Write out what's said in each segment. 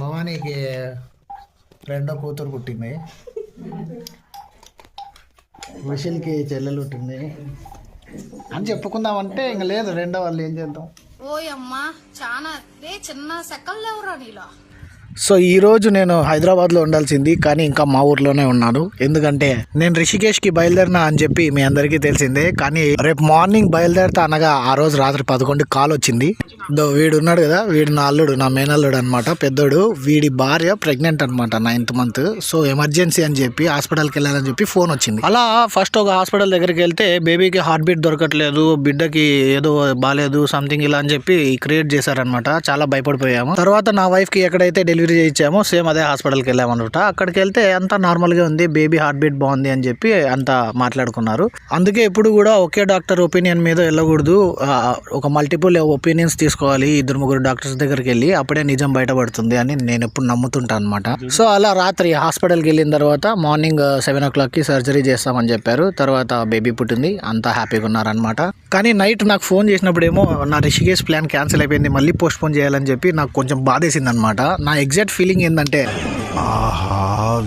భవానీకి రెండో కూతురు పుట్టింది, విషల్కి చెల్లెలు పుట్టింది అని చెప్పుకుందామంటే ఇంక లేదు. రెండో వాళ్ళు ఏం చేద్దాం. ఓయమ్మా చాలా చిన్న సెకల్ లేవురా నీలో. సో ఈరోజు నేను హైదరాబాద్లో ఉండాల్సింది, కానీ ఇంకా మా ఊర్లోనే ఉన్నాను. ఎందుకంటే నేను రిషికేష్కి బయలుదేరినా అని చెప్పి మీ అందరికీ తెలిసిందే. కానీ రేపు మార్నింగ్ బయలుదేరుతా అనగా ఆ రోజు రాత్రి 11 కాల్ వచ్చింది. వీడు ఉన్నాడు కదా, వీడు నా అల్లుడు, నా మేనల్లుడు అనమాట, పెద్దోడు. వీడి భార్య ప్రెగ్నెంట్ అనమాట, 9th మంత్. సో ఎమర్జెన్సీ అని చెప్పి హాస్పిటల్కి వెళ్ళాలని చెప్పి ఫోన్ వచ్చింది. అలా ఫస్ట్ ఒక హాస్పిటల్ దగ్గరికి వెళ్తే బేబీకి హార్ట్ బీట్ దొరకట్లేదు, బిడ్డకి ఏదో బాగాలేదు సంథింగ్ ఇలా అని చెప్పి క్రియేట్ చేశారనమాట. చాలా భయపడిపోయాము. తర్వాత నా వైఫ్కి ఎక్కడైతే డెలివరీ చేయించామో సేమ్ అదే హాస్పిటల్కి వెళ్ళామన్నమాట. అక్కడికి వెళ్తే అంతా నార్మల్గా ఉంది, బేబీ హార్ట్ బీట్ బాగుంది అని చెప్పి అంతా మాట్లాడుకున్నారు. అందుకే ఇప్పుడు కూడా ఒకే డాక్టర్ ఒపీనియన్ మీద వెళ్ళకూడదు, ఒక మల్టిపుల్ ఒపీనియన్స్ తీసుకోవాలి 2-3 డాక్టర్స్ దగ్గరికి వెళ్ళి, అప్పుడే నిజం బయటపడుతుంది అని నేను ఎప్పుడు నమ్ముతుంటాను అనమాట. సో అలా రాత్రి హాస్పిటల్కి వెళ్ళిన తర్వాత మార్నింగ్ 7 o'clockకి సర్జరీ చేస్తామని చెప్పారు. తర్వాత బేబీ పుట్టింది, అంతా హ్యాపీగా ఉన్నారనమాట. కానీ నైట్ నాకు ఫోన్ చేసినప్పుడేమో నా రిషికేష్ ప్లాన్ క్యాన్సిల్ అయిపోయింది, మళ్ళీ పోస్ట్ పోన్ చేయాలని చెప్పి నాకు కొంచెం బాధేసింది అనమాట. నా ఎగ్జాక్ట్ ఫీలింగ్ ఏంటంటే, ఆహా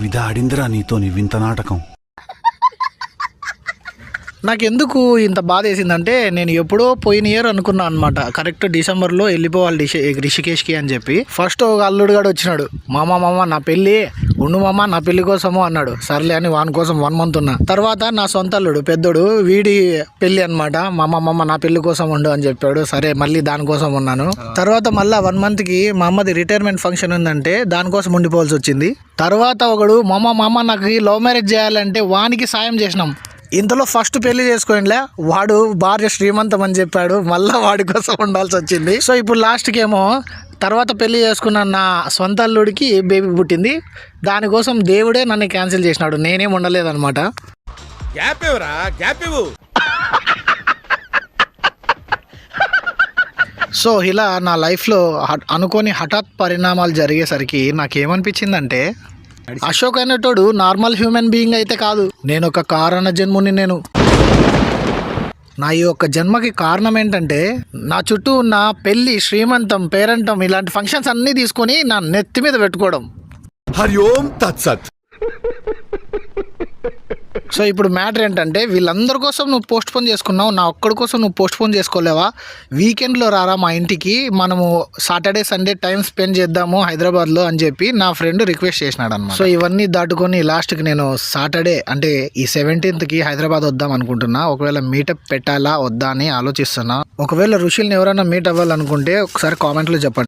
విధాడిందిరా నీతో నీ వింత నాటకం. నాకెందుకు ఇంత బాధ వేసిందంటే, నేను ఎప్పుడో పోయిన ఇయర్ అనుకున్నా అనమాట, కరెక్ట్ డిసెంబర్లో వెళ్ళిపోవాలి రిషికేష్కి అని చెప్పి. ఫస్ట్ ఒక అల్లుడు గాడు వచ్చినాడు, మామ నా పెళ్ళి ఉండు మామ, నా పెళ్లి కోసము అన్నాడు. సర్లే అని వాని కోసం 1 month ఉన్నా. తర్వాత నా సొంత అల్లుడు పెద్దోడు, వీడి పెళ్లి అనమాట, మామ నా పెళ్లి కోసం ఉండు అని చెప్పాడు. సరే మళ్ళీ దానికోసం ఉన్నాను. తర్వాత మళ్ళీ 1 monthకి మా అమ్మది రిటైర్మెంట్ ఫంక్షన్ ఉందంటే దానికోసం ఉండిపోవాల్సి వచ్చింది. తర్వాత ఒకడు మామ నాకు లవ్ మ్యారేజ్ చేయాలంటే వానికి సాయం చేసినాం. ఇంతలో ఫస్ట్ పెళ్లి చేసుకోనిలే, వాడు భార్య శ్రీమంతం అని చెప్పాడు, మళ్ళీ వాడి కోసం ఉండాల్సి వచ్చింది. సో ఇప్పుడు లాస్ట్కి ఏమో తర్వాత పెళ్లి చేసుకున్న నా సొంత అల్లుడికి బేబీ పుట్టింది. దానికోసం దేవుడే నన్ను క్యాన్సిల్ చేసినాడు, నేనేం ఉండలేదన్నమాట. సో ఇలా నా లైఫ్లో అనుకోని హఠాత్ పరిణామాలు జరిగేసరికి నాకేమనిపించిందంటే, అశోక్ అనేటోడు నార్మల్ హ్యూమన్ బీయింగ్ అయితే కాదు, నేను ఒక కారణ జన్ముని. నేను నా ఈ యొక్క జన్మకి కారణం ఏంటంటే, నా చుట్టూ ఉన్న పెళ్ళి, శ్రీమంతం, పేరంటం ఇలాంటి ఫంక్షన్స్ అన్నీ తీసుకొని నా నెత్తి మీద పెట్టుకోవడం. హరి ఓం తత్సత్. సో ఇప్పుడు మ్యాటర్ ఏంటంటే, వీళ్ళందరి కోసం నువ్వు పోస్ట్ పోన్ చేసుకున్నావు, నా ఒక్కడి కోసం నువ్వు పోస్ట్ పోన్ చేసుకోలేవా? వీకెండ్లో రారా మా ఇంటికి, మనము సాటర్డే సండే టైం స్పెండ్ చేద్దాము హైదరాబాద్లో అని చెప్పి నా ఫ్రెండ్ రిక్వెస్ట్ చేసినాడు అన్నమాట. సో ఇవన్నీ దాటుకొని లాస్ట్కి నేను సాటర్డే అంటే ఈ 17th హైదరాబాద్ వద్దాం అనుకుంటున్నా. ఒకవేళ మీటప్ పెట్టాలా వద్దా అని ఆలోచిస్తున్నా. ఒకవేళ ఋషుల్ని ఎవరైనా మీట్ అవ్వాలనుకుంటే ఒకసారి కామెంట్లో చెప్పండి.